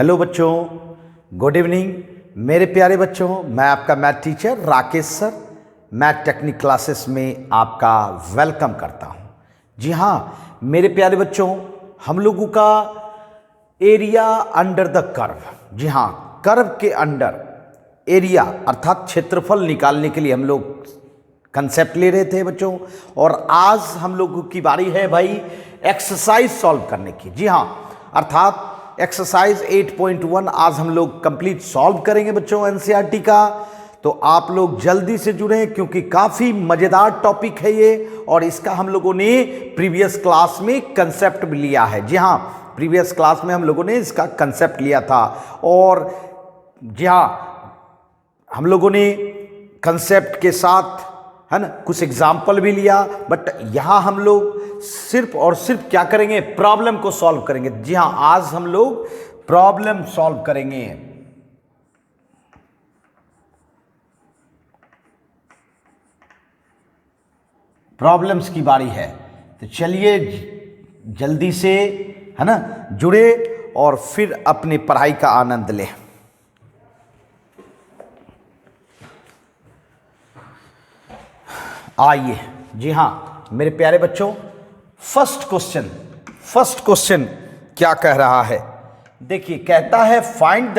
Hello बच्चों, good evening मेरे प्यारे बच्चों। मैं आपका math teacher Rakesh sir math technique classes में आपका वेलकम करता हूं। जी हाँ मेरे प्यारे बच्चों, हम लोगों का एरिया अंडर द कर्व, जी हाँ कर्व के अंडर एरिया अर्थात क्षेत्रफल निकालने के लिए हम लोग कंसेप्ट ले रहे थे बच्चों। और आज हम लोगों की बारी है भाई एक्सरसाइज सॉल्व करने की। जी हाँ अर्थात एक्सरसाइज 8.1 आज हम लोग कंप्लीट सॉल्व करेंगे बच्चों एनसीईआरटी का। तो आप लोग जल्दी से जुड़ें क्योंकि काफ़ी मज़ेदार टॉपिक है ये, और इसका हम लोगों ने प्रीवियस क्लास में कंसेप्ट भी लिया है। जी हाँ प्रीवियस क्लास में हम लोगों ने इसका कंसेप्ट लिया था, और जी हाँ हम लोगों ने कंसेप्ट के साथ है ना कुछ एग्जाम्पल भी लिया। बट यहाँ हम लोग सिर्फ और सिर्फ क्या करेंगे, प्रॉब्लम को सॉल्व करेंगे। जी हाँ आज हम लोग प्रॉब्लम सॉल्व करेंगे। प्रॉब्लम्स की बारी है, तो चलिए जल्दी से है ना जुड़े और फिर अपनी पढ़ाई का आनंद लें। आइए जी हाँ मेरे प्यारे बच्चों, फर्स्ट क्वेश्चन क्या कह रहा है, देखिए कहता है find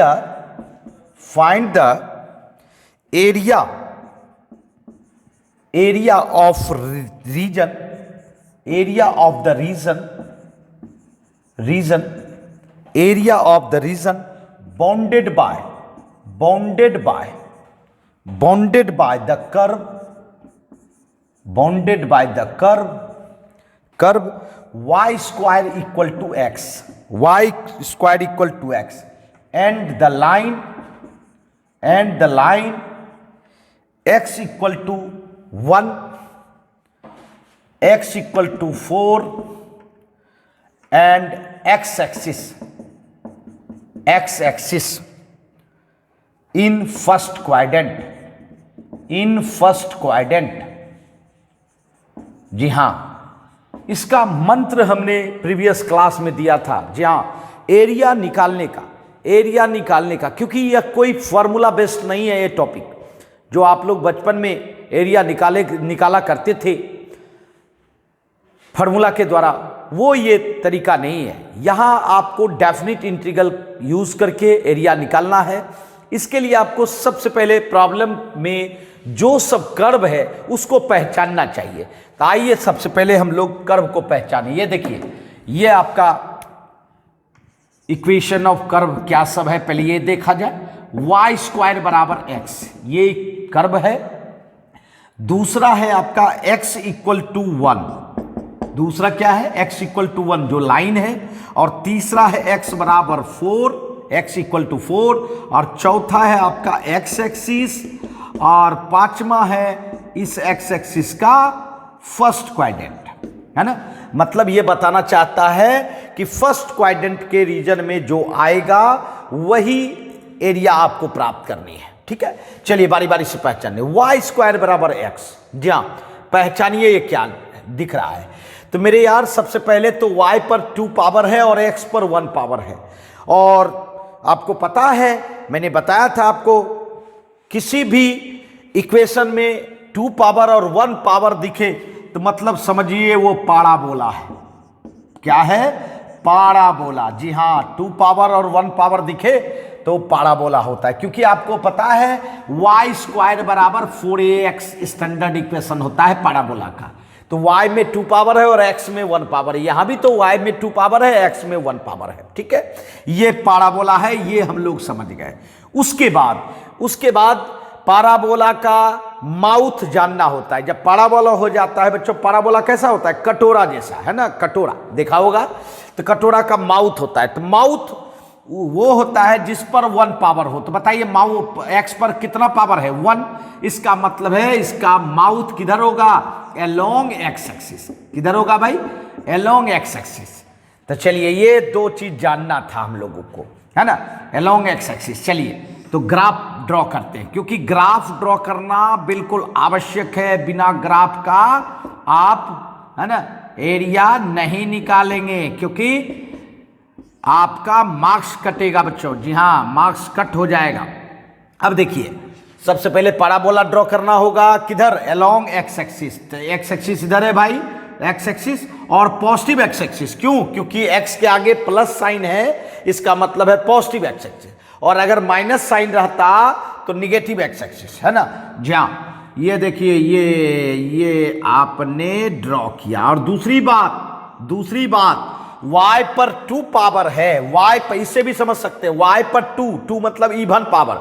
the area of region bounded by the curve y square equal to x, and the line x equal to 1, x equal to 4, and x axis in first quadrant। जी हाँ इसका मंत्र हमने प्रीवियस क्लास में दिया था। जी हाँ area निकालने का, क्योंकि यह कोई फॉर्मूला बेस्ड नहीं है। ये टॉपिक जो आप लोग बचपन में एरिया निकाला करते थे फॉर्मूला के द्वारा, वो ये तरीका नहीं है। यहाँ आपको डेफिनेट इंटीग्रल यूज करके एरिया निकालना है। इसके लिए आपको सबसे पहले प्रॉब्लम में जो सब कर्व है उसको पहचानना चाहिए। तो आइए सबसे पहले हम लोग कर्व को पहचानें। ये देखिए ये आपका इक्वेशन ऑफ कर्व क्या सब है, पहले ये देखा जाए। y स्क्वायर बराबर x, ये कर्व है। दूसरा है आपका x इक्वल टू 1, दूसरा क्या है x इक्वल टू 1 जो लाइन है। और तीसरा है x बराबर 4, x इक्वल टू 4। और चौथा है आपका x एक्सिस, और पांचवा है इस x एक्सिस का फर्स्ट क्वाड्रेंट, है ना। मतलब ये बताना चाहता है कि फर्स्ट क्वाड्रेंट के रीजन में जो आएगा वही एरिया आपको प्राप्त करनी है। ठीक है चलिए बारी बारी से पहचानिए। y स्क्वायर बराबर x, जी हाँ पहचानिए ये क्या दिख रहा है। तो मेरे यार सबसे पहले तो y पर 2 पावर है और x पर 1 पावर है। और आपको पता है मैंने बताया था आपको, किसी भी इक्वेशन में 2 पावर और 1 पावर दिखे तो मतलब समझिए वो पाराबोला है। क्या है? पाराबोला। जी हाँ 2 पावर और 1 पावर दिखे तो पाराबोला होता है, क्योंकि आपको पता है y स्क्वायर बराबर 4ax स्टैंडर्ड इक्वेशन होता है पाराबोला का। तो y में 2 पावर है और x में 1 पावर है। यहां भी तो y में 2 पावर है, x में 1 पावर है। ठीक है ये पाराबोला है, ये हम लोग समझ गए। उसके बाद पाराबोला का माउथ जानना होता है। जब पाराबोला हो जाता है बच्चों, पाराबोला कैसा होता है? कटोरा जैसा, है ना, कटोरा देखा होगा। तो कटोरा का माउथ होता है। तो माउथ वो होता है जिस पर 1 पावर हो। तो बताइए माउथ एक्स पर कितना पावर है? 1। इसका मतलब है इसका माउथ किधर होगा? Along x axis. किधर होगा भाई? Along x axis. तो चलिए ये 2 चीज जानना था हम लोगों को, है ना, अलोंग एक्स एक्सिस। चलिए तो ग्राफ ड्रॉ करते हैं, क्योंकि ग्राफ ड्रॉ करना बिल्कुल आवश्यक है। बिना ग्राफ का आप, है ना, एरिया नहीं निकालेंगे, क्योंकि आपका मार्क्स कटेगा बच्चों। जी हाँ, मार्क्स कट हो जाएगा। अब देखिए, सबसे पहले पैराबोला ड्रॉ करना होगा किधर, अलोंग एक्स एक्सिस। तो एक्स एक्सिस इधर है भाई, एक्स एक्सिस और पॉजिटिव एक्स एक्सिस। क्यों? क्योंकि एक्स के आगे प्लस साइन है, इसका मतलब है पॉजिटिव एक्स एक्सिस, और अगर माइनस साइन रहता तो निगेटिव एक्स एक्सिस, है ना। जी हाँ, ये देखिए, ये आपने ड्रॉ किया। और दूसरी बात y पर 2 पावर है, y पर इससे भी समझ सकते हैं, y पर 2 मतलब इवन पावर।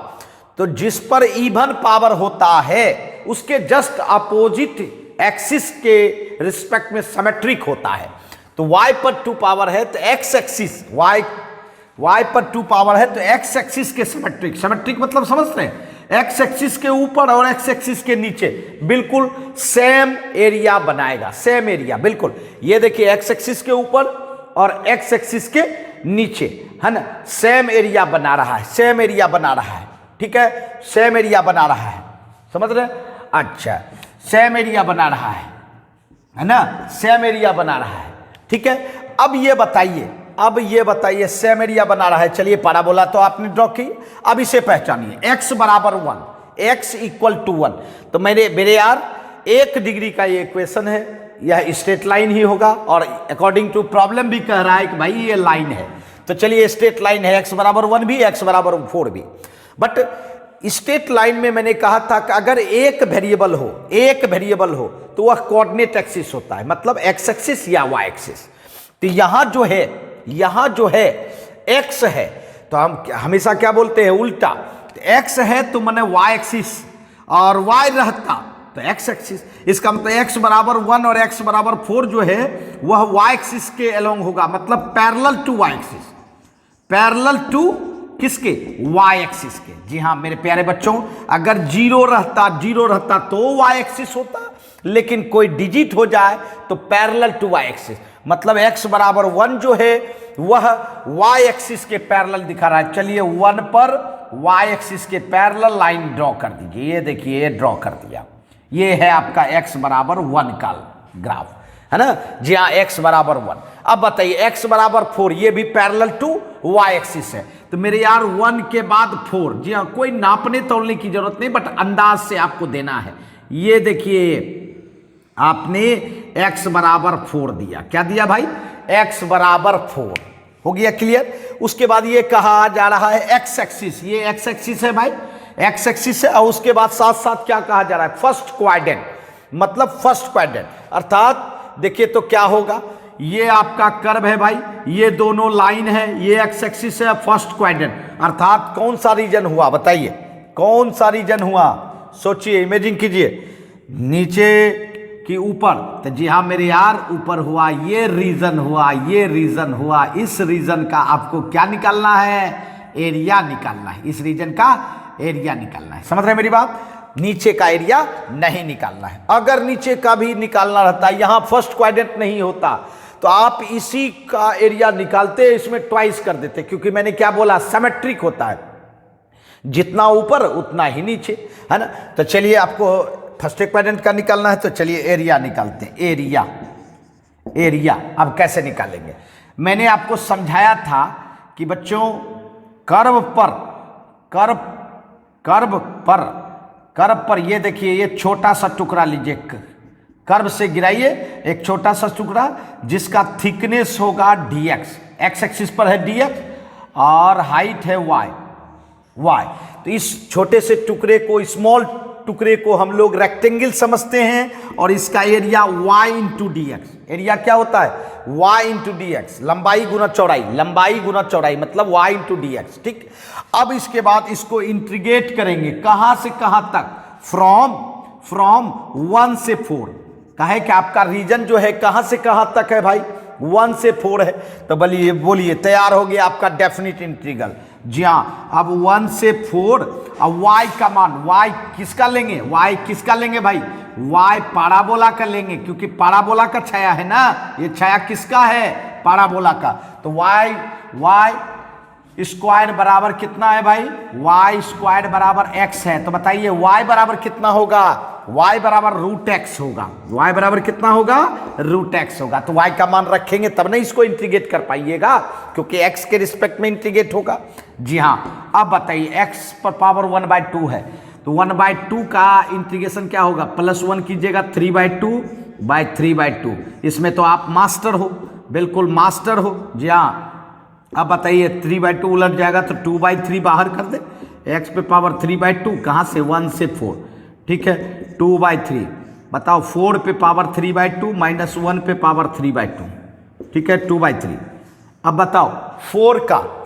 तो जिस पर इवन पावर होता है उसके जस्ट अपोजिट एक्सिस के रिस्पेक्ट में सिमेट्रिक होता है। तो y पर 2 पावर है तो x एक्सिस, y पर 2 पावर है तो x एक्सिस के सिमेट्रिक मतलब समझ रहे हैं, x एक्सिस के ऊपर और x एक्सिस के नीचे बिल्कुल सेम एरिया बनाएगा, सेम एरिया बिल्कुल। ये देखिए, x एक्सिस के ऊपर और x एक्सिस के नीचे, है ना, सेम एरिया बना रहा है, सेम एरिया बना रहा है। ठीक है, सेम एरिया बना रहा है, समझ रहे? अच्छा, सेम एरिया बना रहा है ना, सेम एरिया बना रहा है। ठीक है, अब ये बताइए सेम एरिया बना रहा है। चलिए, पैराबोला तो आपने ड्रॉ की, अब इसे पहचानिए, x बराबर 1, x इक्वल टू 1। तो मेरे यार 1 डिग्री का ये इक्वेशन है, यह स्ट्रेट लाइन ही होगा, और अकॉर्डिंग टू प्रॉब्लम भी कह रहा है कि भाई ये लाइन है। तो चलिए, स्ट्रेट लाइन है, x बराबर 1 भी, x बराबर 4 भी। बट स्ट्रेट लाइन में मैंने कहा था कि अगर एक वेरिएबल हो तो वह कोऑर्डिनेट एक्सिस होता है, मतलब x एक्सिस या y एक्सिस। तो यहां जो है x है, तो हम हमेशा क्या बोलते हैं, उल्टा। x है तो मैंने y एक्सिस, और y रहता तो x एक्सिस। इसका मतलब x बराबर 1 और x बराबर 4 जो है वह y एक्सिस के अलोंग होगा, मतलब parallel to y axis, parallel to किसके, y एक्सिस के। जी हाँ मेरे प्यारे बच्चों, अगर जीरो रहता तो y एक्सिस होता, लेकिन कोई डिजिट हो जाए तो पैरेलल टू y एक्सिस, मतलब x बराबर 1 जो है वह y एक्सिस के पैरेलल दिखा रहा है। चलिए, 1 पर y एक्सिस के पैरेलल लाइन ड्रॉ कर दीजिए। ये देखिए, ड्रॉ कर दिया। ये है आपका x बराबर 1 का ग्राफ, है ना। जी हाँ, x बराबर 1। अब बताइए, x बराबर 4, ये भी पैरेलल टू y एक्सिस है। तो मेरे यार 1 के बाद 4, जी हाँ, कोई नापने तोलने की जरूरत नहीं, बट अंदाज से आपको देना है। ये देखिए, आपने x बराबर 4 दिया। क्या दिया भाई, x बराबर 4, हो गया क्लियर। उसके बाद ये कहा जा रहा है x एक्सिस, ये x एक्सिस है भाई, x एक्सिस है। और उसके बाद साथ साथ क्या कहा जा रहा है, फर्स्ट क्वाड्रेंट, मतलब फर्स्ट क्वाड्रेंट। अर्थात देखिए तो क्या होगा, ये आपका कर्व है भाई, ये दोनों लाइन है, ये x एक्सिस है, फर्स्ट क्वाड्रेंट। अर्थात कौन सा रीजन हुआ, बताइए कौन सा रीजन हुआ, सोचिए, इमेजिन कीजिए, नीचे कि ऊपर। तो जी हाँ मेरे यार, ऊपर हुआ, ये रीजन हुआ, ये रीजन हुआ। इस रीजन का आपको क्या निकालना है, एरिया निकालना है, इस रीजन का एरिया निकालना है। समझ रहे हैं मेरी बात, नीचे का एरिया नहीं निकालना है। अगर नीचे का भी निकालना रहता, यहां फर्स्ट क्वाड्रेंट नहीं होता, तो आप इसी का एरिया निकालते, इसमें ट्वाइस कर देते, क्योंकि मैंने क्या बोला, सिमेट्रिक होता है, जितना ऊपर उतना ही नीचे, है ना। तो चलिए, आपको फर्स्ट क्वाड्रेंट का निकालना है, तो चलिए एरिया निकालते हैं। एरिया अब कैसे निकालेंगे, मैंने आपको समझाया था कि बच्चों कर्व पर ये देखिए, ये छोटा सा टुकड़ा लीजिए, कर्व से गिराइए एक छोटा सा टुकड़ा जिसका थिकनेस होगा dx, x एक्सिस पर है dx और हाइट है y। तो इस छोटे से टुकड़े को, स्मॉल टुकड़े को हम लोग रेक्टेंगल समझते हैं, और इसका area y into D x. Area क्या होता है, y इंटू डी एक्स, लंबाई गुना चौड़ाई, मतलब y इंटू डी एक्स। ठीक, अब इसके बाद इसको इंटीग्रेट करेंगे, कहां से कहां तक, फ्रॉम 1 से 4। कहे कि आपका रीजन जो है कहां से कहां तक है भाई, 1 से 4 है। तो बोलिए तैयार हो गया आपका डेफिनिट इंटीग्रल। जी हाँ, अब 1 से 4, अब y का मान, y किसका लेंगे भाई, y पैराबोला का लेंगे, क्योंकि पैराबोला का छाया है ना, ये छाया किसका है, पैराबोला का। तो y स्क्वायर बराबर कितना है भाई, वाई स्क्वायर बराबर एक्स है। तो बताइए वाई बराबर कितना होगा, वाई बराबर रूट एक्स होगा। वाई बराबर कितना होगा, रूट एक्स होगा। तो वाई का मान रखेंगे तब नहीं इसको इंटीग्रेट कर पाइएगा, क्योंकि एक्स के रिस्पेक्ट में इंटीग्रेट होगा। जी हाँ, अब बताइए एक्स पर पावर 1/2 है, तो 1/2 का इंटीग्रेशन क्या होगा, +1 कीजिएगा 3/2/3/2। इसमें तो आप मास्टर हो, बिल्कुल मास्टर हो। जी हाँ, अब बताइए 3/2 उलट जाएगा तो 2/3 बाहर कर दे। एक्स पे पावर 3/2 कहाँ से, 1 से 4, ठीक है 2/3। बताओ 4 पे पावर 3/2 -1 पे पावर 3/2, ठीक है 2/3। अब बताओ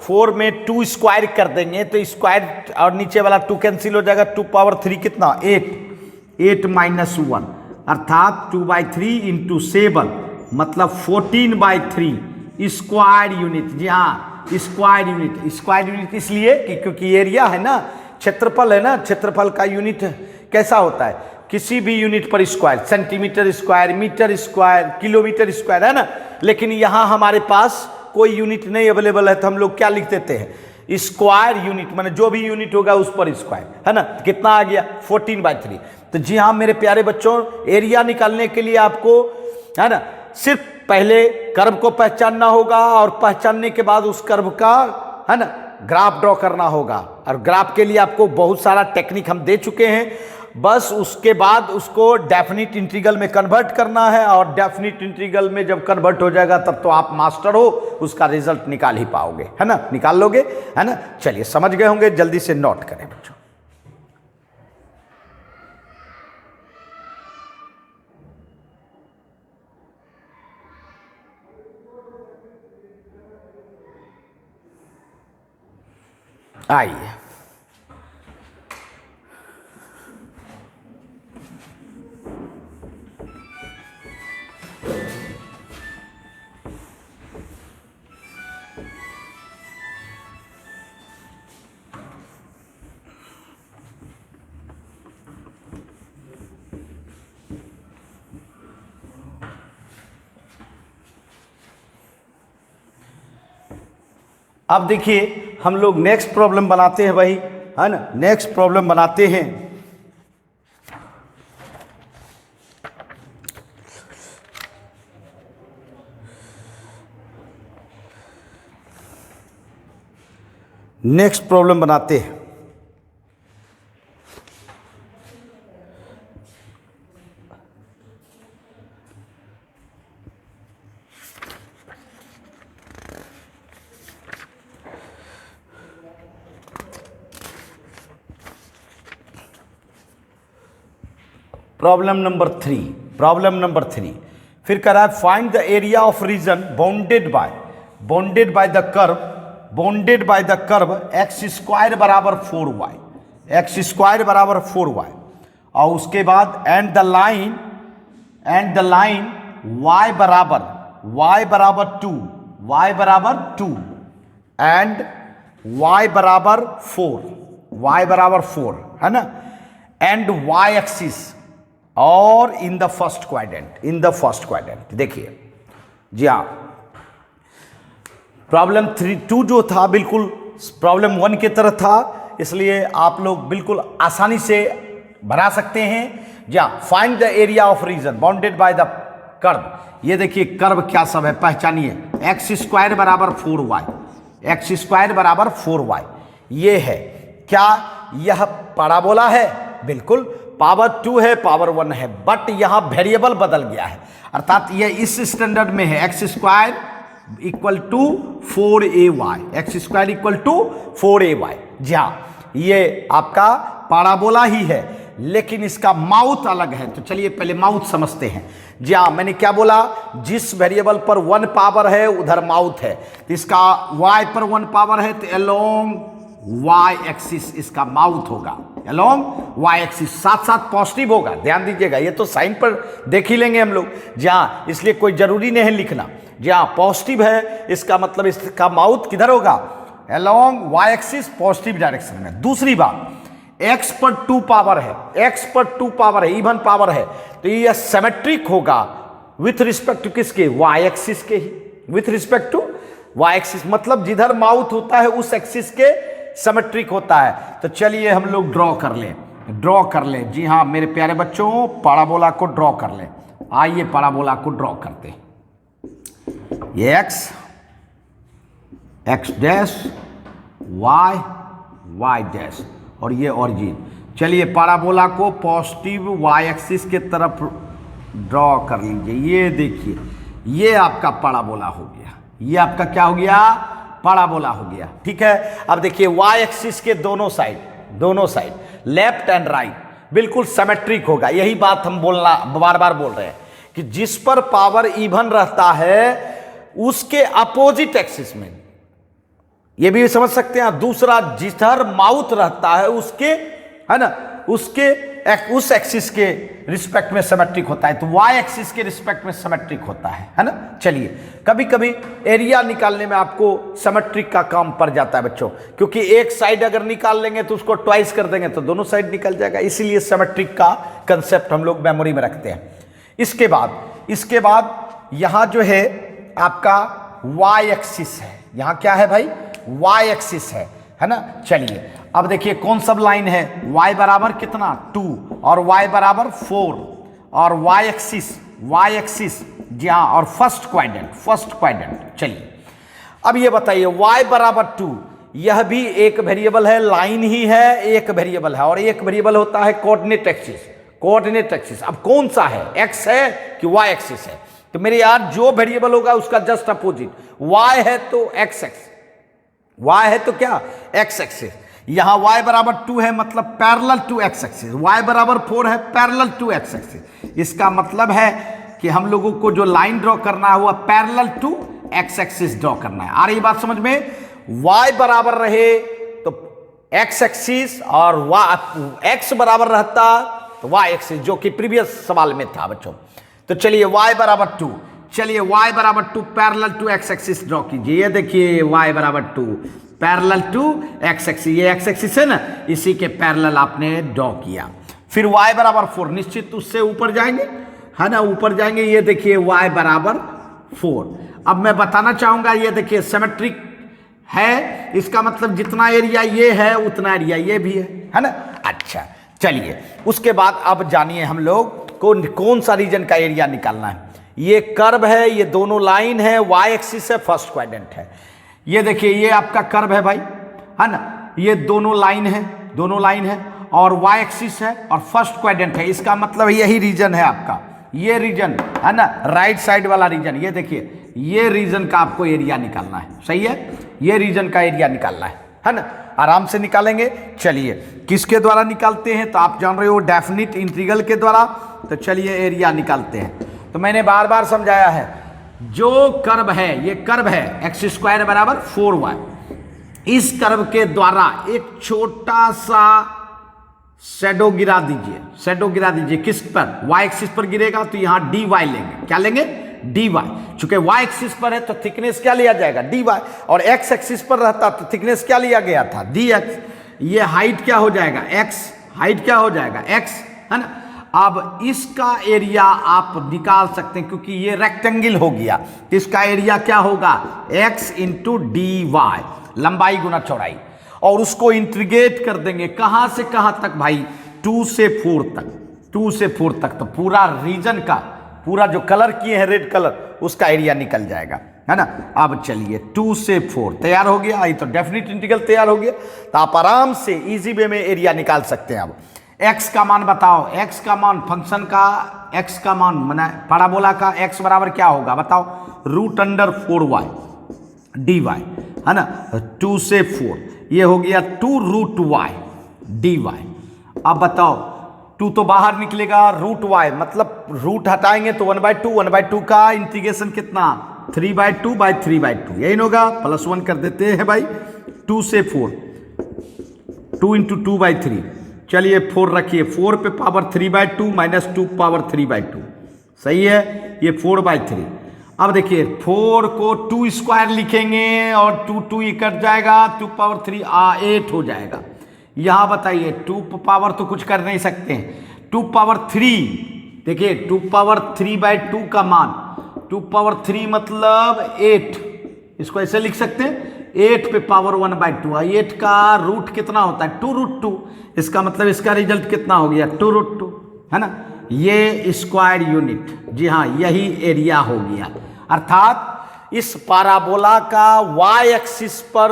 4 में 2 स्क्वायर कर देंगे तो स्क्वायर और नीचे वाला 2 कैंसिल हो जाएगा। 2 पावर 3 कितना, 8 -1 अर्थात 2/3 × 7 मतलब 14/3 स्क्वायर यूनिट। जी हाँ, स्क्वायर यूनिट। स्क्वायर यूनिट इसलिए कि क्योंकि एरिया है ना, क्षेत्रफल है ना, क्षेत्रफल का यूनिट कैसा होता है, किसी भी यूनिट पर square, centimetre square, metre square, kilometre square, है ना। लेकिन यहाँ हमारे पास कोई यूनिट नहीं अवेलेबल है, तो हम लोग क्या लिख देते हैं, स्क्वायर यूनिट, माने जो भी यूनिट होगा उस पर स्क्वायर, है ना। कितना आ गया, 14/3। तो जी हाँ मेरे प्यारे बच्चों, एरिया निकालने के लिए आपको, है ना, सिर्फ पहले कर्व को पहचानना होगा और पहचानने के बाद उस कर्व का, है ना, ग्राफ ड्रॉ करना होगा। और ग्राफ के लिए आपको बहुत सारा टेक्निक हम दे चुके हैं, बस उसके बाद उसको डेफिनिट इंटीग्रल में कन्वर्ट करना है। और डेफिनिट इंटीग्रल में जब कन्वर्ट हो जाएगा तब तो आप मास्टर हो, उसका रिजल्ट निकाल ही पाओगे, है ना, निकाल लोगे, है ना। चलिए समझ गए होंगे, जल्दी से नोट करें बच्चों। आइए अब देखिए हम लोग नेक्स्ट प्रॉब्लम बनाते हैं भाई, है ना, नेक्स्ट प्रॉब्लम बनाते हैं। नेक्स्ट प्रॉब्लम बनाते हैं। प्रॉब्लम नंबर 3 फिर कह रहा है find the area of reason bounded by the curve x square बराबर 4y, एक्स स्क्वायर बराबर 4y। और उसके बाद एंड द लाइन y बराबर 2 एंड y बराबर 4, है ना, एंड y एक्सिस और इन द फर्स्ट क्वाड्रेंट। देखिए जी हाँ, प्रॉब्लम 2 जो था बिल्कुल प्रॉब्लम 1 की तरह था, इसलिए आप लोग बिल्कुल आसानी से बना सकते हैं। जी हाँ, find the area of reason bounded by the curve. ये देखिए कर्व क्या सब है, पहचानिए। एक्स स्क्वायर बराबर 4y, ये है क्या, यह पैराबोला है, बिल्कुल पावर 2 है, पावर 1 है, बट यहां वेरिएबल बदल गया है, अर्थात यह इस स्टैंडर्ड में है x square equal to 4ay, x square equal to 4ay। जी हाँ, ये आपका पैराबोला ही है, लेकिन इसका माउथ अलग है। तो चलिए पहले माउथ समझते हैं। जी हाँ, मैंने क्या बोला, जिस वेरिएबल पर 1 पावर है उधर माउथ है, तो इसका y पर 1 पावर है तो अलोंग y एक्सिस इसका माउथ होगा, अलोंग y एक्सिस, साथ साथ पॉजिटिव होगा। ध्यान दीजिएगा, ये तो साइन पर देख ही लेंगे हम लोग। जी हाँ, इसलिए कोई जरूरी नहीं है लिखना। जी हाँ, पॉजिटिव है, इसका मतलब इसका माउथ किधर होगा, along y axis positive direction में। दूसरी बात, x पर 2 पावर है, इवन पावर है, तो ये सिमेट्रिक होगा विथ रिस्पेक्ट टू किसके, y एक्सिस के ही, with respect to Y axis मतलब जिधर माउथ होता है उस एक्सिस के सिमेट्रिक होता है। तो चलिए हम लोग ड्रॉ कर लें। जी हाँ मेरे प्यारे बच्चों, पैराबोला को ड्रॉ कर लें। आइए पैराबोला को ड्रॉ करते हैं। ये एक्स डैश, वाई डैश और ये ओरिजिन। चलिए पैराबोला को पॉजिटिव वाई एक्सिस के तरफ ड्रॉ कर लीजिए। ये देखिए, ये आपका पैराबोला हो गया। ये आपका क्या हो गया? पैराबोला हो गया। ठीक है, अब देखिए वाई एक्सिस के दोनों साइड लेफ्ट एंड राइट बिल्कुल सिमेट्रिक होगा। यही बात हम बार बार बोल रहे हैं कि जिस पर पावर इवन रहता है उसके अपोजिट एक्सिस में, ये भी समझ सकते हैं। दूसरा, जिधर माउथ रहता है उसके, है ना, उस एक्सिस के रिस्पेक्ट में सिमेट्रिक होता है। तो वाई एक्सिस के रिस्पेक्ट में सिमेट्रिक होता है ना। चलिए, कभी कभी एरिया निकालने में आपको सिमेट्रिक का काम पड़ जाता है बच्चों, क्योंकि एक साइड अगर निकाल लेंगे तो उसको ट्वाइस कर देंगे तो दोनों साइड निकल जाएगा। इसीलिए सिमेट्रिक का कंसेप्ट हम लोग मेमोरी में रखते हैं। इसके बाद यहां जो है आपका वाई एक्सिस है। यहां क्या है भाई? वाई एक्सिस है ना। चलिए अब देखिए कौन सब लाइन है। y बराबर कितना? 2 और y बराबर 4 और y एक्सिस जी हाँ, और फर्स्ट क्वाड्रेंट। चलिए अब ये बताइए y बराबर 2, यह भी एक वेरिएबल है, लाइन ही है, एक वेरिएबल है, और एक वेरिएबल होता है कोऑर्डिनेट एक्सिस। अब कौन सा है? x है कि y एक्सिस है? तो मेरे यार जो वेरिएबल होगा उसका जस्ट अपोजिट। y है तो x एक्सिस, y है तो क्या? x axis. यहां y बराबर 2 है मतलब parallel to x axis, y बराबर 4 है पैरेलल टू x एक्सिस। इसका मतलब है कि हम लोगों को जो लाइन ड्रॉ करना है वह parallel to x axis draw करना है। आ रही बात समझ में? y बराबर रहे तो x एक्सिस और x बराबर रहता तो y एक्सिस, जो कि प्रीवियस सवाल में था बच्चों। तो चलिए y बराबर 2, चलिए y बराबर 2 parallel to x axis draw कीजिए। ये देखिए y बराबर 2 पैरेलल टू x एक्सिस, ये x एक्सिस है ना, इसी के पैरेलल आपने ड्रॉ किया। फिर y बराबर 4, निश्चित उससे ऊपर जाएंगे, है ना, ऊपर जाएंगे। ये देखिए y बराबर 4। अब मैं बताना चाहूंगा, ये देखिए सिमेट्रिक है, इसका मतलब जितना एरिया ये है उतना एरिया ये भी है ना। अच्छा चलिए, उसके बाद अब जानिए हम लोग कौन सा रीजन का एरिया निकालना है। ये कर्व है, ये दोनों लाइन है, y एक्सिस है, फर्स्ट क्वाड्रेंट है। ये देखिए ये आपका कर्व है भाई, है ना, ये दोनों लाइन है और y एक्सिस है और फर्स्ट क्वाड्रेंट है। इसका मतलब यही रीजन है आपका, ये रीजन है ना, राइट साइड वाला रीजन। ये देखिए ये रीजन का आपको एरिया निकालना है, सही है, ये रीजन का एरिया निकालना है ना। आराम से निकालेंगे। चलिए किसके द्वारा निकालते हैं तो आप जान रहे हो, डेफिनिट इंटीग्रल के द्वारा। तो चलिए एरिया निकालते हैं। तो मैंने बार बार समझाया है, जो कर्व है, ये कर्व है x² बराबर 4y। इस कर्व के द्वारा एक छोटा सा शैडो गिरा दीजिए। किस पर? y एक्सिस पर गिरेगा तो यहां dy लेंगे। क्या लेंगे? dy। चूंकि y एक्सिस पर है तो थिकनेस क्या लिया जाएगा? dy। और x एक्सिस पर रहता तो थिकनेस क्या लिया गया था? dx। ये हाइट क्या हो जाएगा? x। हाइट क्या हो जाएगा? x, है ना। अब इसका एरिया आप निकाल सकते हैं क्योंकि ये रेक्टेंगल हो गया। इसका एरिया क्या होगा? x इंटू dy, लंबाई गुना चौड़ाई, और उसको इंटीग्रेट कर देंगे कहां से कहां तक भाई? 2 से 4 तक। तो पूरा रीजन का, पूरा जो कलर किए हैं रेड कलर, उसका एरिया निकल जाएगा, है ना। अब चलिए 2 से 4 तैयार हो गया, तो डेफिनिट इंटीग्रल तैयार हो गया। तो आप आराम से इजी वे में एरिया निकाल सकते हैं। अब x का मान बताओ, x का मान, फंक्शन का x का मान, माने पैराबोला का x बराबर क्या होगा बताओ? √4y dy, है ना। 2 से 4 ये हो गया 2√y dy। अब बताओ 2 तो बाहर निकलेगा, √y मतलब रूट हटाएंगे तो 1/2 का इंटीग्रेशन कितना? 3/2/3/2, यही होगा। +1 कर देते हैं भाई। 2 से 4, 2 × 2/3। चलिए 4 रखिए, 4 पे पावर 3/2 -2 पावर 3/2, सही है। ये 4/3। अब देखिए 4 को 2² लिखेंगे और 2 कट जाएगा, 2 पावर 3 8 हो जाएगा। यहां बताइए 2 पावर तो कुछ कर नहीं सकते, 2 पावर 3, देखिए 2 पावर 3/2 का मान, 2 पावर 3 मतलब 8, इसको ऐसे लिख सकते हैं 8 पे पावर 1/2। 8 का रूट कितना होता है 2√2, इसका मतलब इसका रिजल्ट कितना हो गया 2√2, है ना। ये स्क्वायर यूनिट, जी हाँ यही एरिया हो गया। अर्थात इस पाराबोला का y एक्सिस पर,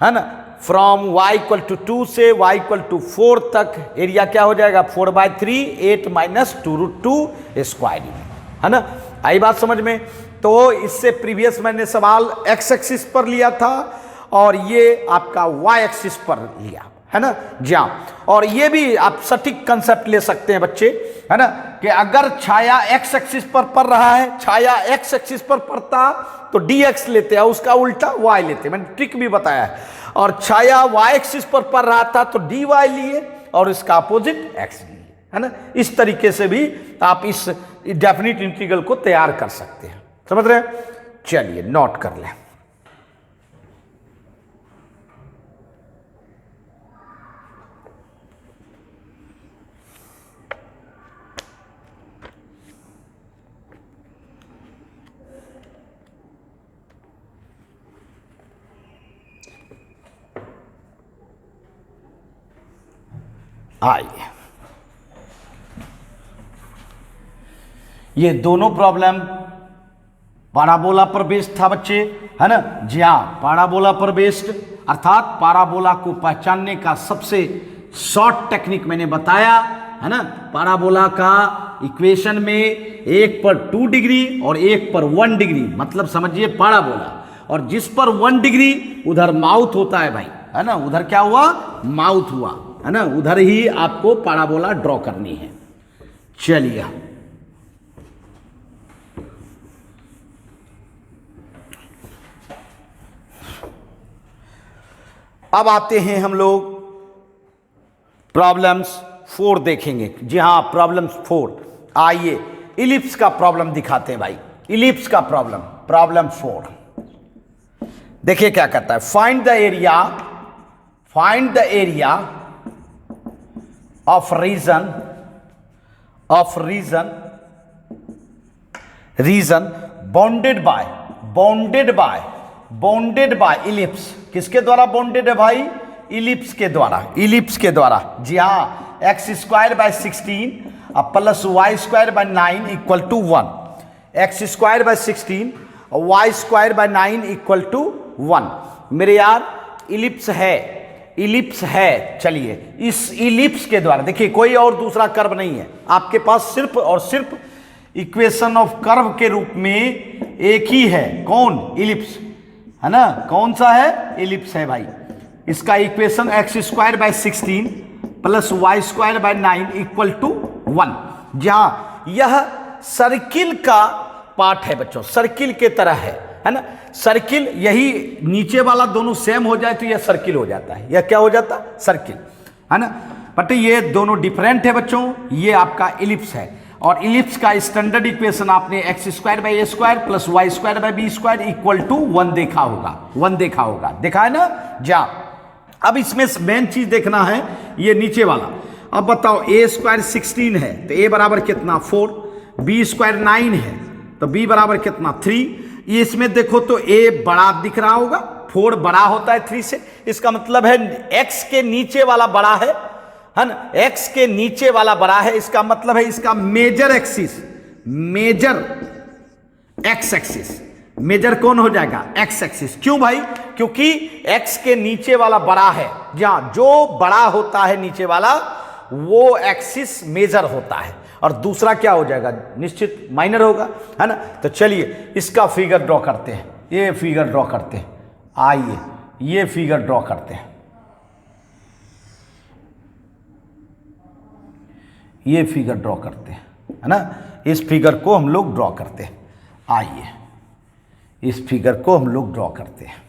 है ना, फ्रॉम y इक्वल टू 2 से y इक्वल टू 4 तक एरिया क्या हो जाएगा 4/3, 8 माइनस 2√2 स्क्वायर यूनिट, है ना। आई बात समझ में। तो इससे प्रीवियस मैंने सवाल x एक्सिस पर लिया था और ये आपका y एक्सिस पर लिया, है ना जी हाँ। और ये भी आप सटीक कंसेप्ट ले सकते हैं बच्चे, है ना, कि अगर छाया x एक्सिस पर पड़ रहा है, छाया x एक्सिस पर पड़ता तो dx लेते हैं, उसका उल्टा y लेते, मैंने ट्रिक भी बताया है। और छाया y एक्सिस पर पड़ रहा था तो dy लिए और इसका अपोजिट x लिए, है ना। इस तरीके से भी आप इस डेफिनिट इंटीग्रल को तैयार कर सकते हैं, समझ रहे हैं। चलिए नोट कर लें। आइए, ये दोनों प्रॉब्लम पाराबोला पर बेस्ड था बच्चे, है ना जी हाँ। पाराबोला पर बेस्ड अर्थात पाराबोला को पहचानने का सबसे शॉर्ट टेक्निक मैंने बताया, है ना। पाराबोला का इक्वेशन में एक पर 2 डिग्री और एक पर 1 डिग्री, मतलब समझिए पाराबोला, और जिस पर 1 डिग्री उधर माउथ होता है भाई, है ना, उधर क्या हुआ माउथ हुआ, है ना, उधर ही आपको पाराबोला ड्रॉ करनी है। चलिए अब आते हैं हम लोग प्रॉब्लम्स 4 देखेंगे, जी हाँ प्रॉब्लम्स 4। आइए इलिप्स का प्रॉब्लम दिखाते हैं भाई, इलिप्स का प्रॉब्लम, प्रॉब्लम 4 देखिए क्या कहता है। Find the area of reason bounded by ellipse. किसके द्वारा बाउंडेड है भाई, इलिप्स के द्वारा, जी हाँ। x² / 16 plus y² / 9 equal to 1, x² / 16 और y² / 9 इक्वल टू 1। मेरे यार इलिप्स है। चलिए इस इलिप्स के द्वारा, देखिए कोई और दूसरा कर्व नहीं है आपके पास, सिर्फ और सिर्फ इक्वेशन ऑफ कर्व के रूप में एक ही है, कौन, इलिप्स, है ना। कौन सा है, इलिप्स है भाई। इसका equation x² / 16 plus y² / 9 equal to 1, जहां यह सर्किल का पार्ट है बच्चों, सर्किल के तरह है ना। सर्किल, यही नीचे वाला दोनों सेम हो जाए तो यह सर्किल हो जाता है, यह क्या हो जाता है, सर्किल, है ना। बट ये दोनों डिफरेंट है बच्चों, ये आपका इलिप्स है। और इलिप्स का स्टैंडर्ड इक्वेशन आपने x² / a² plus y² / b² equal to 1 देखा होगा, देखा है ना जा। अब इसमें मेन चीज देखना है ये नीचे वाला। अब बताओ a² 16 है तो a बराबर कितना 4, b² 9 है तो b बराबर कितना 3। ये इसमें देखो तो a बड़ा दिख रहा होगा, 4 बड़ा होता है 3 से, इसका मतलब है x के नीचे वाला बड़ा है ना, x के नीचे वाला बड़ा है, इसका मतलब है इसका मेजर x एक्सिस, मेजर कौन हो जाएगा, x एक्सिस। क्यों भाई, क्योंकि x के नीचे वाला बड़ा है, जहां जो बड़ा होता है नीचे वाला वो एक्सिस मेजर होता है, और दूसरा क्या हो जाएगा, निश्चित माइनर होगा, है ना। तो चलिए इसका फिगर ड्रॉ करते हैं, ये फिगर ड्रॉ करते हैं। आइए ये फिगर ड्रॉ करते हैं, ये फिगर ड्रॉ करते हैं, है ना। इस फिगर को हम लोग ड्रॉ करते हैं। आइए इस फिगर को हम लोग ड्रॉ करते हैं।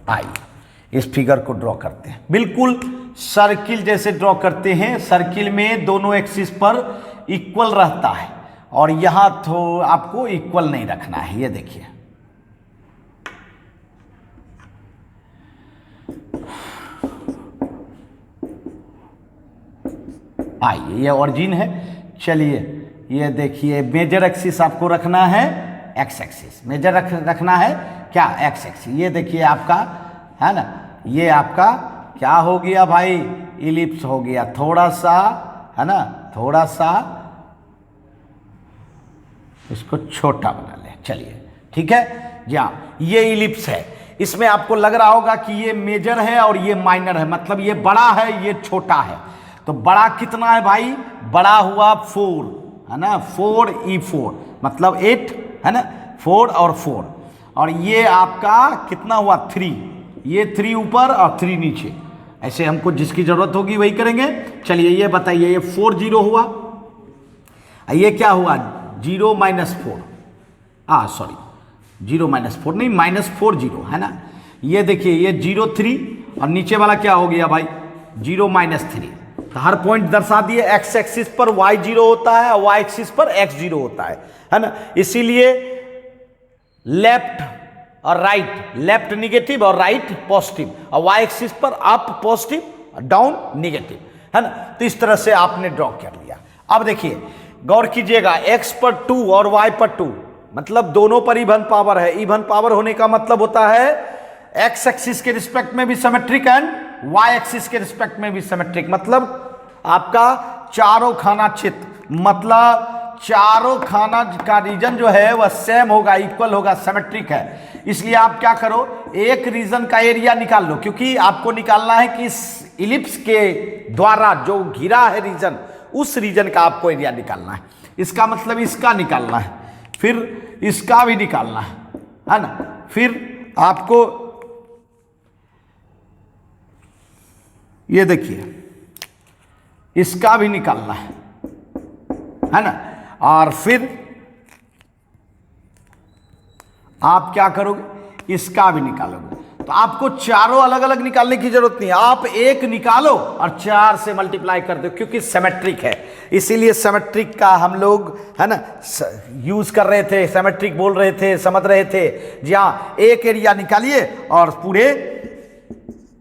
आइए इस फिगर को ड्रॉ करते हैं, बिल्कुल सर्किल जैसे ड्रॉ करते हैं। सर्किल में दोनों एक्सिस पर इक्वल रहता है और यहां तो आपको इक्वल नहीं रखना है। ये देखिए आइए ये ऑरिजिन है। चलिए ये देखिए मेजर एक्सिस आपको रखना है एक्स एक्सिस, मेजर रखना है क्या एक्स एक्सिस। ये देखिए आपका है ना, ये आपका क्या हो गया भाई, इलिप्स हो गया। थोड़ा सा है ना, थोड़ा सा इसको छोटा बना ले, चलिए ठीक है जी हाँ, ये इलिप्स है। इसमें आपको लग रहा होगा कि ये मेजर है और ये माइनर है, मतलब ये बड़ा है ये छोटा है। तो बड़ा कितना है भाई, बड़ा हुआ 4 है ना, 4E4 मतलब 8 है ना, 4 और 4, और ये आपका कितना हुआ 3, ये 3 ऊपर और 3 नीचे। ऐसे हमको जिसकी जरूरत होगी वही करेंगे। चलिए ये बताइए, ये 4 0 हुआ, ये क्या हुआ 0 -4, सॉरी 0 -4 नहीं, -4 0 है ना। ये देखिए ये 0 3 और नीचे वाला क्या हो गया भाई 0 -3। तो हर पॉइंट दर्शा दिए, एक्स एक्सिस पर y 0 होता है और y एक्सिस पर x 0 होता है ना। इसीलिए लेफ्ट और राइट, लेफ्ट निगेटिव और राइट पॉजिटिव, और y एक्सिस पर अप पॉजिटिव डाउन निगेटिव है ना। तो इस तरह से आपने ड्रॉ कर लिया। अब देखिए गौर कीजिएगा, x पर 2 और y पर 2, मतलब दोनों पर इवन पावर है। इवन पावर होने का मतलब होता है x एक्सिस के रिस्पेक्ट में भी सिमेट्रिक एंड y एक्सिस के रिस्पेक्ट में भी सिमेट्रिक, मतलब आपका चारों खाना क्षेत्र, मतलब चारों खाना का रीजन जो है वह सेम होगा, इक्वल होगा, सिमेट्रिक है। इसलिए आप क्या करो, एक रीजन का एरिया निकाल लो, क्योंकि आपको निकालना है कि इस इलिप्स के द्वारा जो घिरा है रीजन, उस रीजन का आपको एरिया निकालना है। इसका मतलब इसका निकालना है, फिर इसका भी निकालना है ना, फिर आपको ये देखिए इसका भी निकालना है ना, और फिर आप क्या करोगे, इसका भी निकालोगे। तो आपको चारों अलग अलग निकालने की जरूरत नहीं, आप एक निकालो और 4 से मल्टीप्लाई कर दो, क्योंकि सिमेट्रिक है। इसीलिए सिमेट्रिक का हम लोग है ना यूज कर रहे थे, सिमेट्रिक बोल रहे थे, समझ रहे थे जी हाँ। एक एरिया निकालिए और पूरे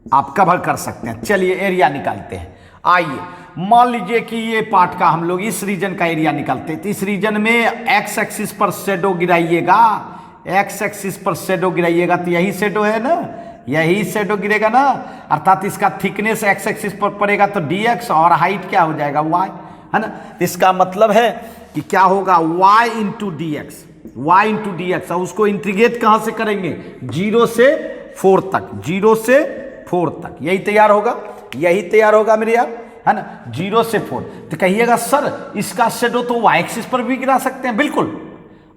आप कवर कर सकते हैं। चलिए एरिया निकालते हैं। आइए मान लीजिए कि ये पार्ट का हम लोग इस रीजन का एरिया निकालते हैं। तो इस रीजन में एक्स एक्सिस पर शेडो गिराइएगा, एक्स एक्सिस पर शेडो गिराइएगा, तो यही शेडो है ना, यही शेडो गिरेगा ना, अर्थात इसका थिकनेस एक्स एक्सिस पर पड़ेगा तो dx, और हाइट क्या हो जाएगा y है ना। तो इसका मतलब है कि क्या होगा y into D x, y into D x, और उसको इंटीग्रेट कहां से करेंगे 0 से 4 तक, 0 से 4 तक, यही तैयार होगा, यही तैयार होगा मेरे यार है ना, 0 से 4। तो कहिएगा सर इसका शेडो तो y एक्सिस पर भी गिरा सकते हैं, बिल्कुल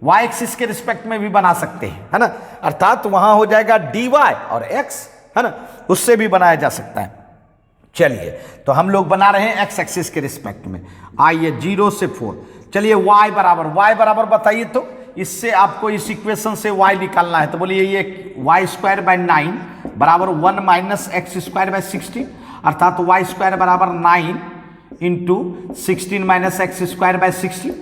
y एक्सिस के रिस्पेक्ट में भी बना सकते हैं है ना, अर्थात वहां हो जाएगा dy और x है ना, उससे भी बनाया जा सकता है। चलिए तो हम लोग बना रहे हैं x एक्सिस के रिस्पेक्ट में। आइए 0 से 4, चलिए y बराबर बताइए, तो इससे आपको इस इक्वेशन से y निकालना है। तो बोलिए ये y²/9 बराबर 1 - x²/16, अर्थात y² बराबर 9 इंटू 16 - x²/16,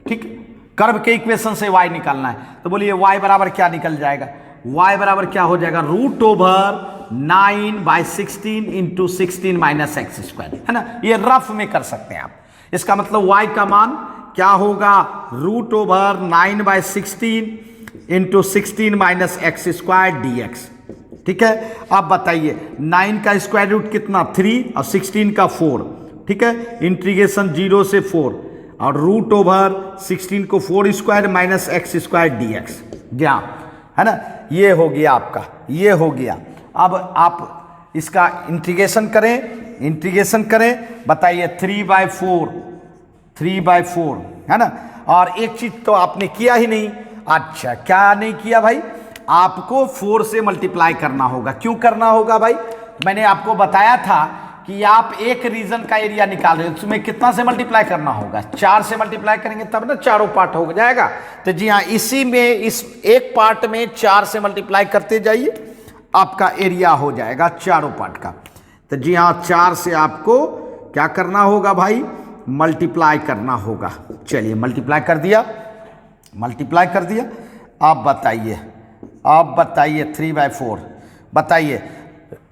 ठीक है। कर्व के इक्वेशन से y निकालना है। तो बोलिए y बराबर क्या निकल जाएगा, y बराबर क्या हो जाएगा √9/16 इंटू 16 - x² है ना। ये रफ में कर सकते हैं आप। इसका मतलब y का मान क्या होगा √9/16 इंटू 16 - x² dx, ठीक है। अब बताइए 9 का स्क्वायर रूट कितना 3 और 16 का 4, ठीक है। इंटीग्रेशन 0 से 4 और √16 को 4² - x² dx, क्या है ना, ये हो गया आपका, ये हो गया। अब आप इसका इंटीग्रेशन करें, बताइए 3/4 है ना। और एक चीज तो आपने किया ही नहीं, अच्छा क्या नहीं किया भाई, आपको 4 से मल्टीप्लाई करना होगा। क्यों करना होगा भाई, मैंने आपको बताया था कि आप एक रीजन का एरिया निकाल रहे हो, उसमें कितना से मल्टीप्लाई करना होगा, 4 से मल्टीप्लाई करेंगे तब ना चारों पार्ट हो जाएगा। तो जी हाँ, इसी में इस एक पार्ट में 4 से मल्टीप्लाई करते जाइए, आपका एरिया हो जाएगा चारों पार्ट का। तो जी हाँ 4 से आपको क्या करना होगा भाई, मल्टीप्लाई करना होगा। चलिए मल्टीप्लाई कर दिया। अब बताइए 3/4, बताइए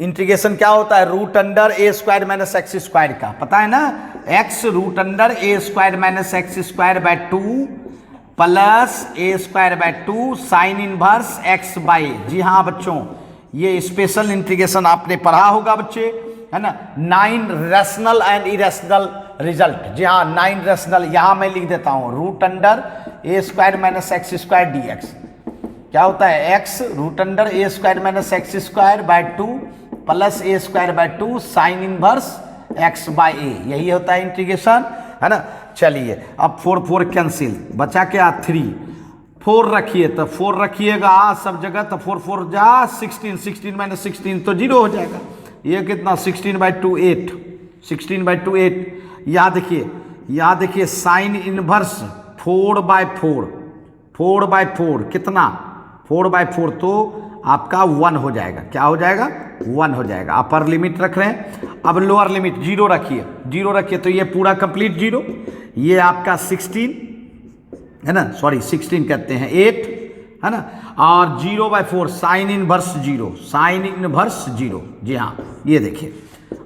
इंटीग्रेशन क्या होता है, √a² - x² का, पता है ना। X root under a square minus x square by 2 plus a square by 2 sine inverse x by. जी हाँ बच्चों, ये स्पेशल इंटीग्रेशन आपने पढ़ा होगा बच्चे, है ना। 9 रैशनल एंड इरेशनल रिजल्ट। जी हाँ 9 रैशनल, यहां मैं लिख देता हूं root under a square minus x square d x. क्या होता है, x root under a square minus x square by 2 plus a square by 2 sine inverse x by a, यही होता है इंटीग्रेशन, है ना। चलिए अब 4 4 कैंसिल, बचा क्या 3, 4 रखिए तो 4 रखिएगा सब जगह, तो 4 4 जा 16, 16 माइनस 16 तो 0 हो जाएगा। ये कितना 16 बाई 2 8, 16 बाई 2 8। यहाँ देखिए साइन इनवर्स 4 बाय 4, 4 बाय 4 कितना 4 बाय 4 तो आपका 1 हो जाएगा। क्या हो जाएगा 1 हो जाएगा। अपर लिमिट रख रहे हैं, अब लोअर लिमिट 0 रखिए, 0 रखिए तो ये पूरा कंप्लीट 0, ये आपका 16 है ना, सॉरी 16 कहते हैं 8 है ना, और 0 by 4 sine inverse 0, sine inverse 0। जी हाँ ये देखिए,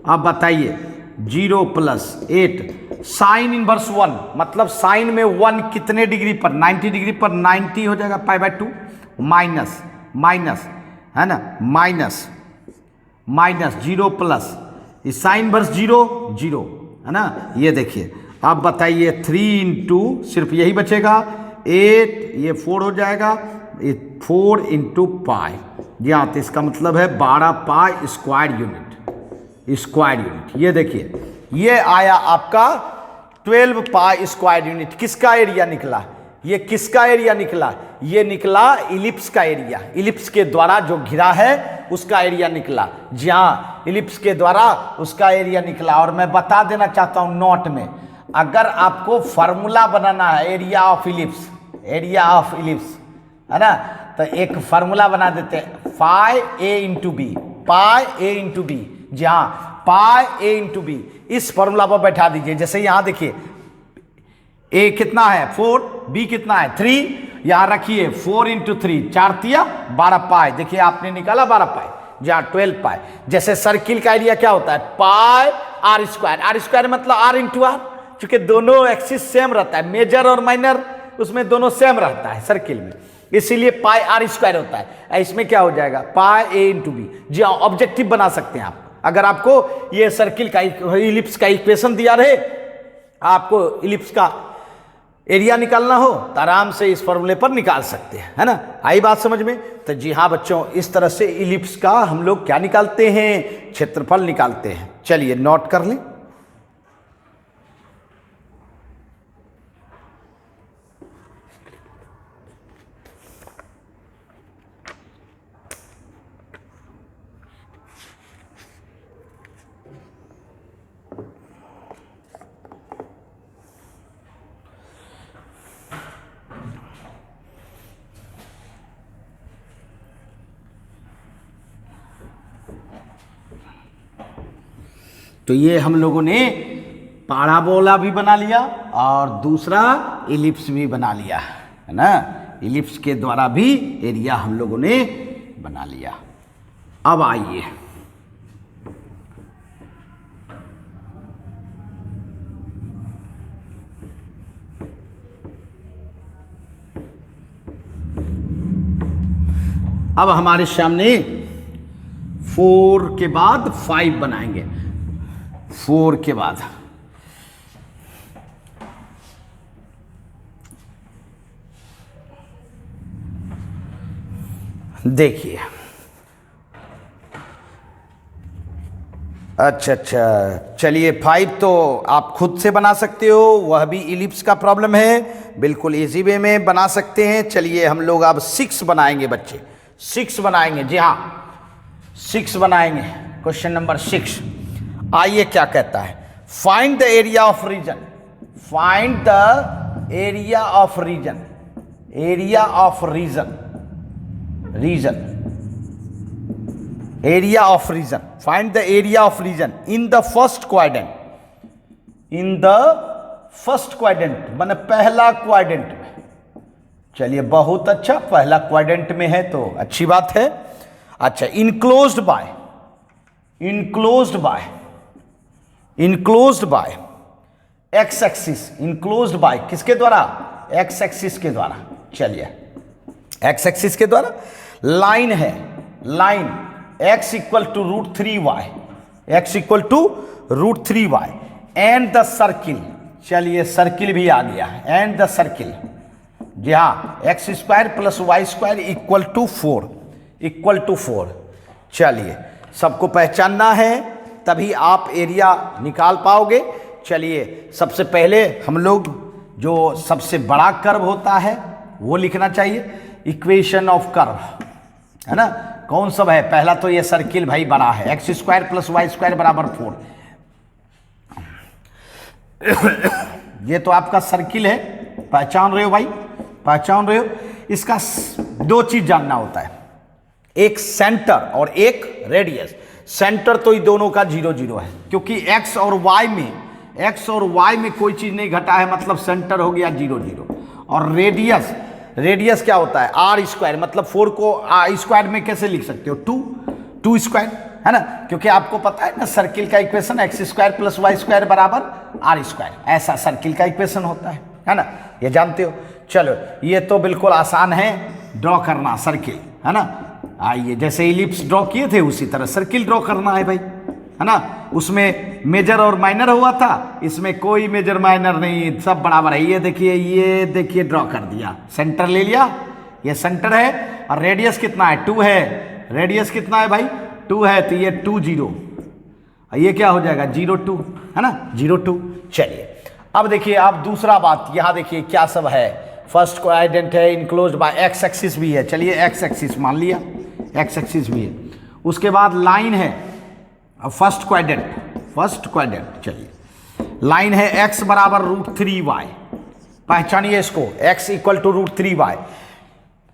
अब बताइए 0 प्लस 8 साइन इनवर्स 1, मतलब साइन में 1 कितने डिग्री पर, 90 डिग्री पर, 90 हो जाएगा पाई बाय 2 माइनस माइनस है ना, माइनस माइनस 0 प्लस इस साइन इनवर्स 0 0 है ना। ये देखिए अब बताइए 3 इंटू सिर्फ यही बचेगा 8, ये 4 हो जाएगा, 4 इंटू पाई। जी हाँ, तो इसका मतलब है 12 pi square unit, square unit. ये देखिए ये आया आपका 12 पाई स्क्वायर यूनिट। किसका एरिया निकला, ये किसका एरिया निकला, ये निकला इलिप्स का एरिया, इलिप्स के द्वारा जो घिरा है उसका एरिया निकला। जी हाँ इलिप्स के द्वारा उसका एरिया निकला। और मैं बता देना चाहता हूं नोट में, अगर आपको फार्मूला बनाना है area of ellipse, area of ellipse है ना, तो एक फार्मूला बना देते हैं, पाई ए इंटू बी, पाई ए इंटू बी। जी हाँ पाई ए इंटू बी, इस फार्मूला पर बैठा दीजिए। जैसे यहां देखिए ए कितना है 4, बी कितना है 3, यहां रखिए 4 इंटू 3, 4 तिया 12 पाई। देखिए आपने निकाला 12 पाई, जहां 12 पाई। जैसे सर्किल का एरिया क्या होता है, पाई आर स्क्वायर, आर स्क्वायर मतलब आर इंटू आर, क्योंकि दोनों एक्सिस सेम रहता है, मेजर और माइनर उसमें दोनों सेम रहता है सर्किल में, इसीलिए पाई आर स्क्वायर होता है। इसमें क्या हो जाएगा पाई ए इंटू बी। जी हाँ ऑब्जेक्टिव बना सकते हैं आप, अगर आपको ये सर्किल का इलिप्स का इक्वेशन दिया रहे, आपको इलिप्स का एरिया निकालना हो तो आराम से इस फॉर्मूले पर निकाल सकते हैं, है ना। आई बात समझ में। तो जी हाँ बच्चों, इस तरह से इलिप्स का हम लोग क्या निकालते हैं, क्षेत्रफल निकालते हैं। चलिए नोट कर लें। तो ये हम लोगों ने पाराबोला भी बना लिया और दूसरा इलिप्स भी बना लिया, है ना। इलिप्स के द्वारा भी एरिया हम लोगों ने बना लिया। अब आइए अब हमारे सामने 4 के बाद 5 बनाएंगे, 4 के बाद देखिए। अच्छा चलिए 5 तो आप खुद से बना सकते हो, वह भी इलिप्स का प्रॉब्लम है, बिल्कुल इजी वे में बना सकते हैं। चलिए हम लोग अब 6 बनाएंगे बच्चे, 6 बनाएंगे। जी हाँ 6 बनाएंगे। क्वेश्चन नंबर 6 आइए क्या कहता है, find the area of region, find the area of region, area of region, region, area of region, find the area of region in the first quadrant, in the first quadrant माने पहला quadrant में। चलिए बहुत अच्छा, पहला quadrant में है तो अच्छी बात है। अच्छा enclosed bye, enclosed bye, enclosed bye x axis enclosed bye किसके द्वारा, एक्स एक्सिस के द्वारा। चलिए एक्स एक्सिस के द्वारा लाइन है, line x equal to √3y, x equal to √3y and the circle. चलिए सर्किल भी आ गया है, एंड द सर्किल, जी हाँ, x square plus Y square equal to 4, equal to 4। चलिए सबको पहचानना है तभी आप एरिया निकाल पाओगे। चलिए सबसे पहले हम लोग जो सबसे बड़ा कर्व होता है वो लिखना चाहिए, इक्वेशन ऑफ कर्व, है ना। कौन सा है, पहला तो ये सर्किल भाई बड़ा है, x square plus Y square बराबर 4। ये तो आपका सर्किल है, पहचान रहे हो भाई, पहचान रहे हो। इसका दो चीज जानना होता है, एक सेंटर और एक रेडियस। सेंटर तो ये दोनों का 0 0 है, क्योंकि एक्स और वाई में कोई चीज नहीं घटा है, मतलब सेंटर हो गया 0 0। और रेडियस, रेडियस क्या होता है, आर स्क्वायर, मतलब 4 को आर स्क्वायर में कैसे लिख सकते हो, 2 स्क्वायर, है ना। क्योंकि आपको पता है ना सर्किल का equation X square plus Y square बराबर आर स्क्वायर, ऐसा सर्किल का इक्वेशन होता है ना, ये जानते हो। चलो ये तो बिल्कुल आसान है ड्रॉ करना सर्किल, है ना। आइए जैसे इलिप्स ड्रॉ किए थे उसी तरह सर्किल ड्रॉ करना है भाई, है ना। उसमें मेजर और माइनर हुआ था, इसमें कोई मेजर माइनर नहीं, सब बराबर है। ये देखिए ड्रॉ कर दिया, सेंटर ले लिया, ये सेंटर है। और रेडियस कितना है, 2 है, रेडियस कितना है भाई, 2 है, तो ये 2 0, ये क्या हो जाएगा 0 2, है ना, 0 2। चलिए अब देखिए आप दूसरा बात, यहां देखिए क्या सब है, फर्स्ट क्वाड्रेंट है, इनक्लोज्ड बाय एक्स एक्सिस भी है। चलिए एक्स एक्सिस मान लिया, एक्स एक्सिस भी है। उसके बाद लाइन है, फर्स्ट क्वाड्रेंट, चलिए लाइन है x बराबर √3y, पहचानिए इसको, x equal to √3y।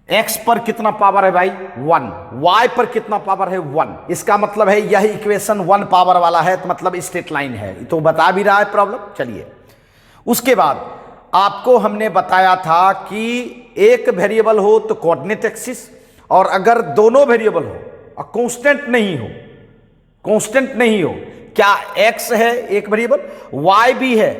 x पर कितना पावर है भाई 1, y पर कितना पावर है 1, इसका मतलब है यह इक्वेशन 1 पावर वाला है, तो मतलब स्ट्रेट लाइन है, तो बता भी रहा है प्रॉब्लम। चलिए उसके बाद आपको हमने बताया था कि एक वेरिएबल हो तो कोऑर्डिनेट एक्सिस, और अगर दोनों वेरिएबल हो और कांस्टेंट नहीं हो, क्या x है एक वेरिएबल, y भी है,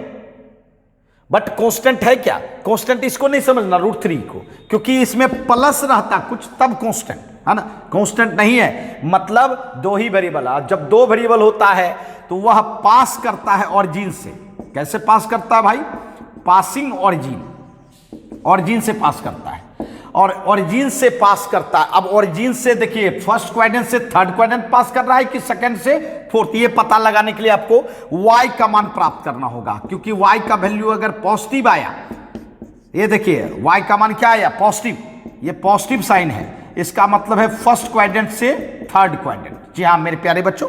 बट कांस्टेंट है क्या, कांस्टेंट इसको नहीं समझना √3 को, क्योंकि इसमें प्लस रहता कुछ तब कांस्टेंट, है ना। कांस्टेंट नहीं है, मतलब दो ही वेरिएबल। जब दो वेरिएबल होता है तो वह पास करता है ऑरिजिन से। कैसे पास करता है भाई, पासिंग ऑरिजिन से पास करता है, और ऑरिजिन से पास करता है। अब ऑरिजिन से देखिए फर्स्ट क्वाड्रेंट से थर्ड क्वाड्रेंट पास कर रहा है कि सेकंड से फोर्थ, ये पता लगाने के लिए आपको y का मान प्राप्त करना होगा, क्योंकि y का वैल्यू अगर पॉजिटिव आया, ये देखिए y का मान क्या आया पॉजिटिव, ये पॉजिटिव साइन है, इसका मतलब है फर्स्ट क्वाड्रेंट से थर्ड क्वाड्रेंट। जी हाँ मेरे प्यारे बच्चों,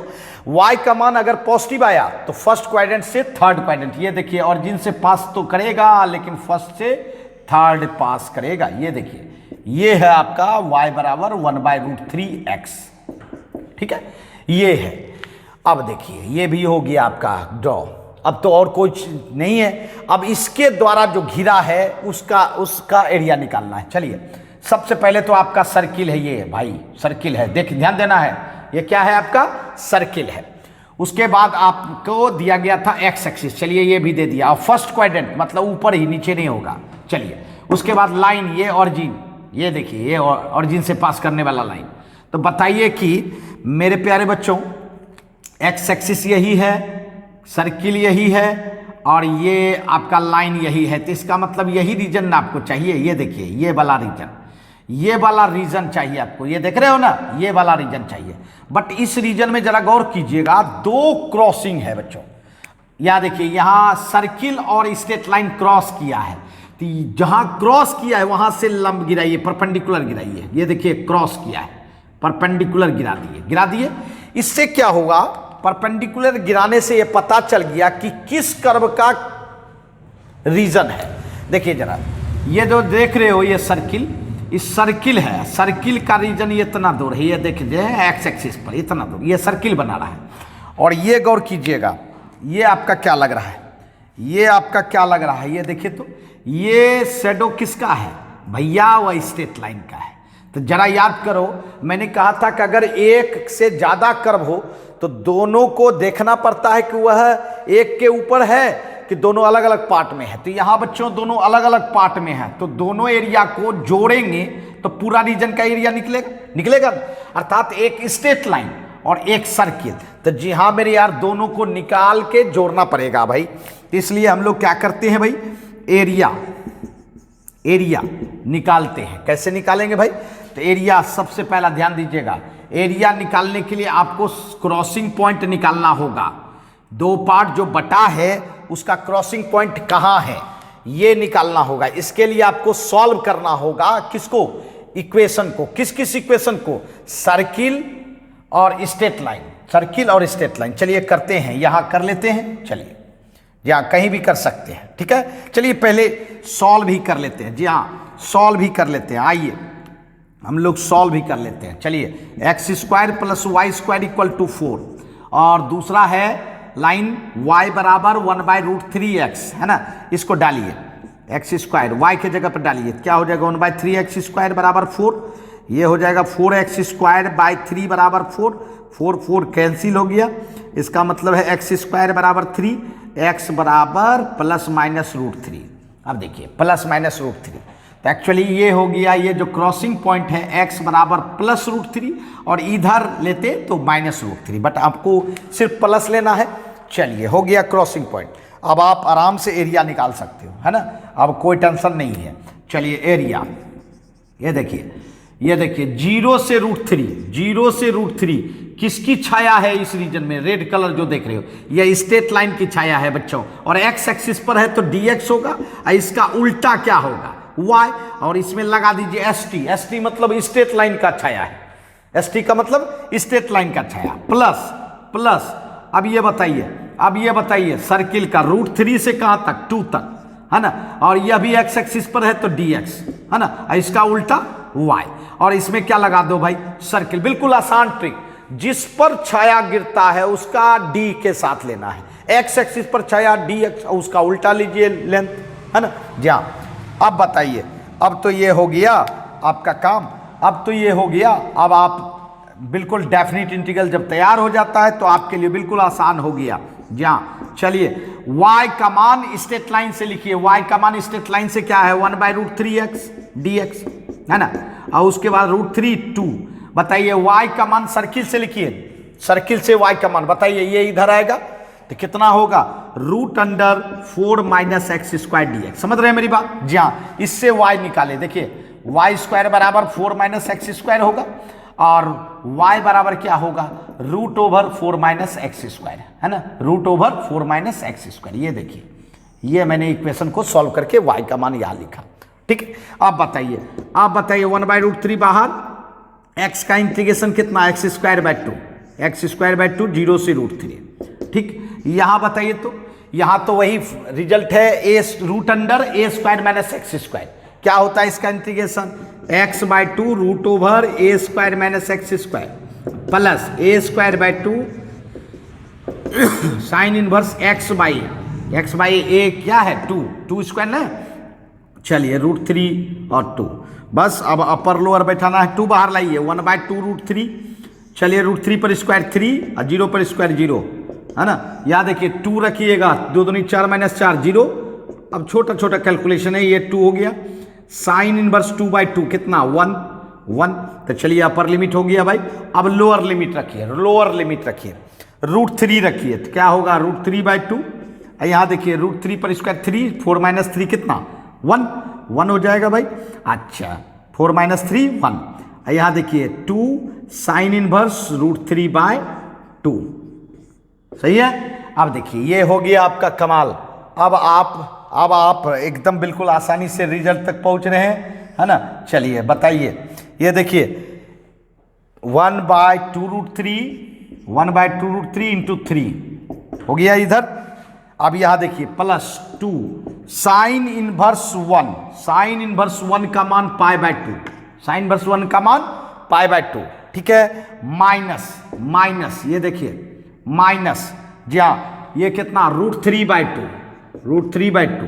y का मान अगर पॉजिटिव आया तो फर्स्ट क्वाड्रेंट से थर्ड क्वाड्रेंट, ये देखिए ऑरिजिन से पास तो करेगा लेकिन फर्स्ट से थर्ड पास करेगा। ये देखिए ये है आपका y बराबर 1/√3x, ठीक है, ये है। अब देखिए ये भी हो गया आपका ड्रॉ, अब तो और कोई नहीं है। अब इसके द्वारा जो घिरा है उसका एरिया निकालना है। चलिए सबसे पहले तो आपका सर्किल है, ये भाई सर्किल है, ध्यान देना है, ये क्या है आपका सर्किल है। उसके बाद आपको दिया गया था एक्स एक्सिस, चलिए ये भी दे दिया, और फर्स्ट क्वाड्रेंट मतलब ऊपर ही नीचे नहीं होगा। चलिए उसके बाद लाइन, ये ऑरिजिन, ये देखिए ये ऑरिजिन से पास करने वाला लाइन। तो बताइए कि मेरे प्यारे बच्चों एक्स एक्सिस यही है, सर्किल यही है, और ये आपका लाइन यही है, तो इसका मतलब यही रीजन आपको चाहिए। ये देखिए ये वाला रीजन चाहिए आपको, ये देख रहे हो ना, ये वाला रीजन चाहिए। बट इस रीजन में जरा गौर कीजिएगा, दो क्रॉसिंग है बच्चों। यहां देखिए यहां सर्किल और स्ट्रेट लाइन क्रॉस किया है, तो जहां क्रॉस किया है वहां से लंब गिराइए, परपेंडिकुलर गिराइए। ये देखिए क्रॉस किया है, परपेंडिकुलर गिरा दिए। इससे क्या होगा, परपेंडिकुलर गिराने से यह पता चल गया कि किस कर्व का रीजन है। देखिए जरा, ये जो देख रहे हो ये सर्किल, इस सर्किल है, सर्किल का रीजन ये इतना दूर है, ये देखिए एक्स एक्सिस पर इतना दूर, ये सर्किल बना रहा है। और ये गौर कीजिएगा, ये आपका क्या लग रहा है, ये आपका क्या लग रहा है, ये देखिए तो ये शैडो किसका है भैया, वह स्ट्रेट लाइन का है। तो जरा याद करो, मैंने कहा था कि अगर एक से ज्यादा कर्व हो तो दोनों को देखना पड़ता है कि वह एक के ऊपर है कि दोनों अलग अलग पार्ट में है, तो यहां बच्चों दोनों अलग अलग पार्ट में है, तो दोनों एरिया को जोड़ेंगे तो पूरा रीजन का एरिया निकलेगा अर्थात एक स्ट्रेट लाइन और एक सर्किल। तो जी हाँ मेरे यार, दोनों को निकाल के जोड़ना पड़ेगा भाई। तो इसलिए हम लोग क्या करते हैं भाई, एरिया निकालते हैं। कैसे निकालेंगे भाई, तो एरिया सबसे पहला ध्यान दीजिएगा, एरिया निकालने के लिए आपको क्रॉसिंग पॉइंट निकालना होगा। दो पार्ट जो बटा है उसका क्रॉसिंग पॉइंट कहाँ है ये निकालना होगा। इसके लिए आपको सॉल्व करना होगा किसको, इक्वेशन को। किस इक्वेशन को, सर्किल और स्ट्रेट लाइन, सर्किल और स्ट्रेट लाइन। चलिए करते हैं, यहां कर लेते हैं, चलिए या कहीं भी कर सकते हैं, ठीक है। चलिए पहले सॉल्व ही कर लेते हैं, जी हाँ सॉल्व ही कर लेते हैं। आइए हम लोग सॉल्व ही कर लेते हैं। चलिए X square plus Y square equal to 4, और दूसरा है लाइन y बराबर 1/√3x, है ना। इसको डालिए, एक्स स्क्वायर y के जगह पर डालिए, क्या हो जाएगा 1/3x स्क्वायर बराबर 4, ये हो जाएगा 4x स्क्वायर बाई 3 बराबर 4, 4 कैंसिल हो गया। इसका मतलब है एक्स स्क्वायर बराबर 3, x बराबर ±√3। अब देखिए ±√3, तो एक्चुअली ये हो गया, ये जो क्रॉसिंग पॉइंट है x बराबर +√3 और इधर लेते तो -√3, बट आपको सिर्फ प्लस लेना है। चलिए हो गया क्रॉसिंग पॉइंट। अब आप आराम से एरिया निकाल सकते हो, है ना, अब कोई टेंशन नहीं है। चलिए एरिया, ये देखिए 0 से √3 किसकी छाया है इस रीजन में, रेड कलर जो देख रहे हो, यह स्ट्रेट लाइन की छाया है बच्चों, और x एक्सिस पर है तो dx होगा, और इसका उल्टा क्या होगा y, और इसमें लगा दीजिए st मतलब स्ट्रेट लाइन का छाया है, st का मतलब स्ट्रेट लाइन का छाया, प्लस अब ये बताइए सर्किल का √3 से कहां तक, 2 तक, है ना, और यह भी x एक्सिस पर है तो dx, है ना, इसका उल्टा y, और इसमें क्या लगा दो भाई, सर्किल। बिल्कुल आसान ट्रिक, जिस पर छाया गिरता है उसका d के साथ लेना है, x एक्सिस पर छाया dx, उसका उल्टा लीजिए लेंथ, है ना। जी हाँ, अब बताइए, अब तो ये हो गया आपका काम, अब तो ये हो गया। अब आप बिल्कुल डेफिनेट इंटीग्रल जब तैयार हो जाता है तो आपके लिए बिल्कुल आसान हो गया। जी हाँ, चलिए y का मान स्ट्रेट लाइन से लिखिए, y का मान स्ट्रेट लाइन से क्या है 1/√3x dx, है ना, और उसके बाद √3 2। बताइए y का मान सर्किल से लिखिए, सर्किल से y का मान बताइए, ये इधर आएगा तो कितना होगा, √4 - x स्क्वायर dx। समझ रहे हैं मेरी बात, जी हाँ, इससे y निकाले। देखिए y स्क्वायर बराबर 4 - x स्क्वायर होगा, और y बराबर क्या होगा, √4 - x स्क्वायर, है ना, √4 - x स्क्वायर। ये देखिए, ये मैंने इक्वेशन को सॉल्व करके y का मान यहां लिखा, ठीक है। आप बताइए 1/√3 बाहर, x का इंटीग्रेशन कितना, x स्क्वायर बाय 2 0 से √3, ठीक। यहां बताइए, तो यहां तो वही रिजल्ट है, a √a² - x स्क्वायर। क्या होता है इसका integration, x/2 √a² - x square plus a²/2 sine inverse x/a क्या है 2 स्क्वायर ना। चलिए √3 और 2, बस अब अपर लोअर बैठाना है, 2 बाहर लाइए, 1/2 √3। चलिए √3 पर स्क्वायर 3 और 0 पर स्क्वायर 0, है ना। यहाँ देखिए 2 रखिएगा, 2 दूनी 4 - 4 0। अब छोटा छोटा कैलकुलेशन है, ये 2 हो गया, साइन इनवर्स 2/2 कितना 1। तो चलिए अपर लिमिट हो गया भाई। अब लोअर लिमिट रखिए, √3 रखिए, तो क्या होगा √3/2। यहाँ देखिए √3 पर स्क्वायर 3, 4 - 3 कितना 1 हो जाएगा भाई। अच्छा 4 - 3 1। यहाँ देखिए 2 साइन इनवर्स √3/2, सही है। अब देखिए ये हो गया आपका कमाल। अब आप एकदम बिल्कुल आसानी से रिजल्ट तक पहुंच रहे हैं, है ना। चलिए बताइए, ये देखिए 1/2√3 इंटू 3 हो गया इधर। अब यहां देखिए +2 साइन इनवर्स 1 का मान π/2, साइन इनवर्स 1 का मान π/2, ठीक है। माइनस ये देखिए माइनस, जी हाँ, ये कितना √3/2 -2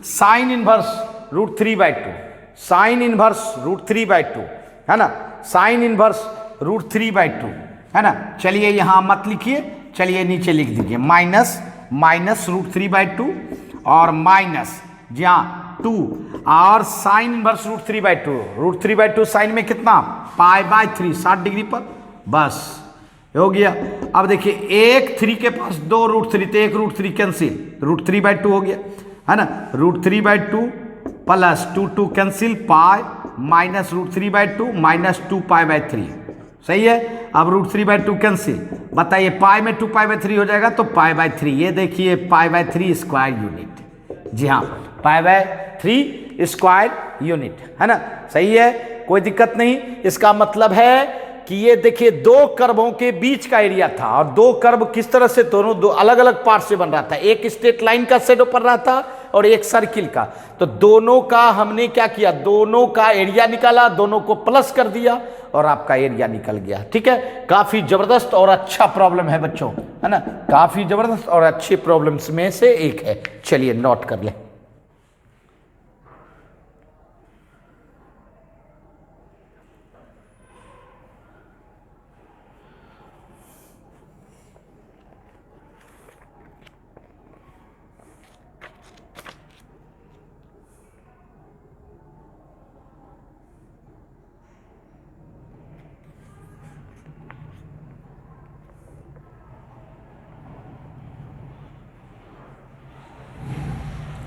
साइन इनवर्स √3/2 है ना, साइन इनवर्स √3/2 है ना। चलिए यहां मत लिखिए, चलिए नीचे लिख दीजिए माइनस √3/2 और माइनस जी हाँ 2 और साइन इनवर्स √3/2। √3/2 साइन में कितना π/3 60 डिग्री पर, बस हो गया। अब देखिए एक 3 के पास 2 √3 तो एक √3 कैंसिल, √3/2 हो गया है ना। √3/2 plus 2 cancel, pi minus √3/2 minus 2π/3 सही है। अब √3/2 कैंसिल, बताइए पाई में 2π/3 हो जाएगा तो π/3, ये देखिए π/3 स्क्वायर यूनिट, जी हाँ π/3 स्क्वायर यूनिट है ना, सही है कोई दिक्कत नहीं। इसका मतलब है कि ये देखिए दो कर्वों के बीच का एरिया था और दो कर्व किस तरह से दोनों दो अलग अलग पार्ट से बन रहा था, एक स्ट्रेट लाइन का शेडो पड़ रहा था और एक सर्किल का, तो दोनों का हमने क्या किया, दोनों का एरिया निकाला, दोनों को प्लस कर दिया और आपका एरिया निकल गया। ठीक है, काफी जबरदस्त और अच्छा प्रॉब्लम है बच्चों, है ना, काफी जबरदस्त और अच्छी प्रॉब्लम्स में से एक है। चलिए नोट कर लें।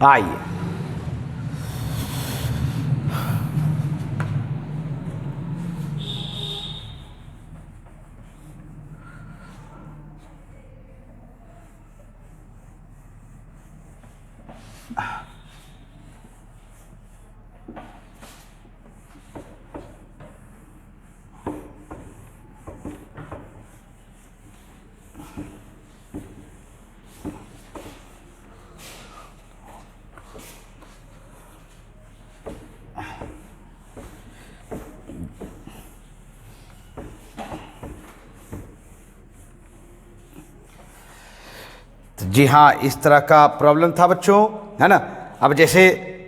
आइए जी हाँ, इस तरह का प्रॉब्लम था बच्चों, है ना। अब जैसे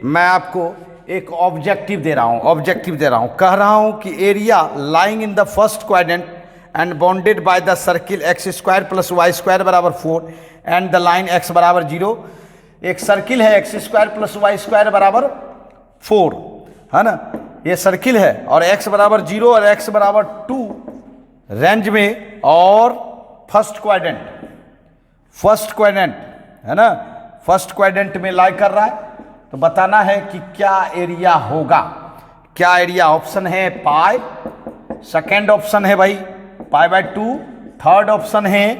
मैं आपको एक ऑब्जेक्टिव दे रहा हूँ, कह रहा हूँ कि area lying in the first quadrant and bounded by the circle x² + y² बराबर 4 एंड द लाइन x बराबर 0। एक सर्किल है x² + y² बराबर 4, है ना, ये सर्किल है और x बराबर 0 और x बराबर 2 रेंज में, और फर्स्ट क्वाड्रेंट है ना, फर्स्ट क्वाड्रेंट में लाई कर रहा है, तो बताना है कि क्या एरिया होगा। क्या एरिया, ऑप्शन है पाई, सेकेंड ऑप्शन है भाई π/2, थर्ड ऑप्शन है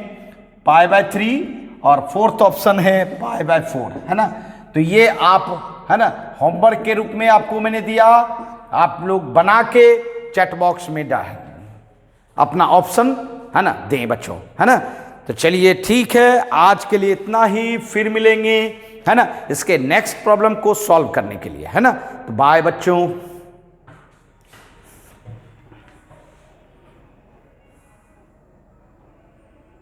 π/3 और फोर्थ ऑप्शन है π/4, है ना। तो ये आप, है ना, होमवर्क के रूप में आपको मैंने दिया, आप लोग बना के चैट बॉक्स में डाल अपना ऑप्शन, है ना, दें बच्चों, है ना। तो चलिए ठीक है, आज के लिए इतना ही, फिर मिलेंगे, है ना, इसके नेक्स्ट प्रॉब्लम को सॉल्व करने के लिए, है ना। तो बाय बच्चों।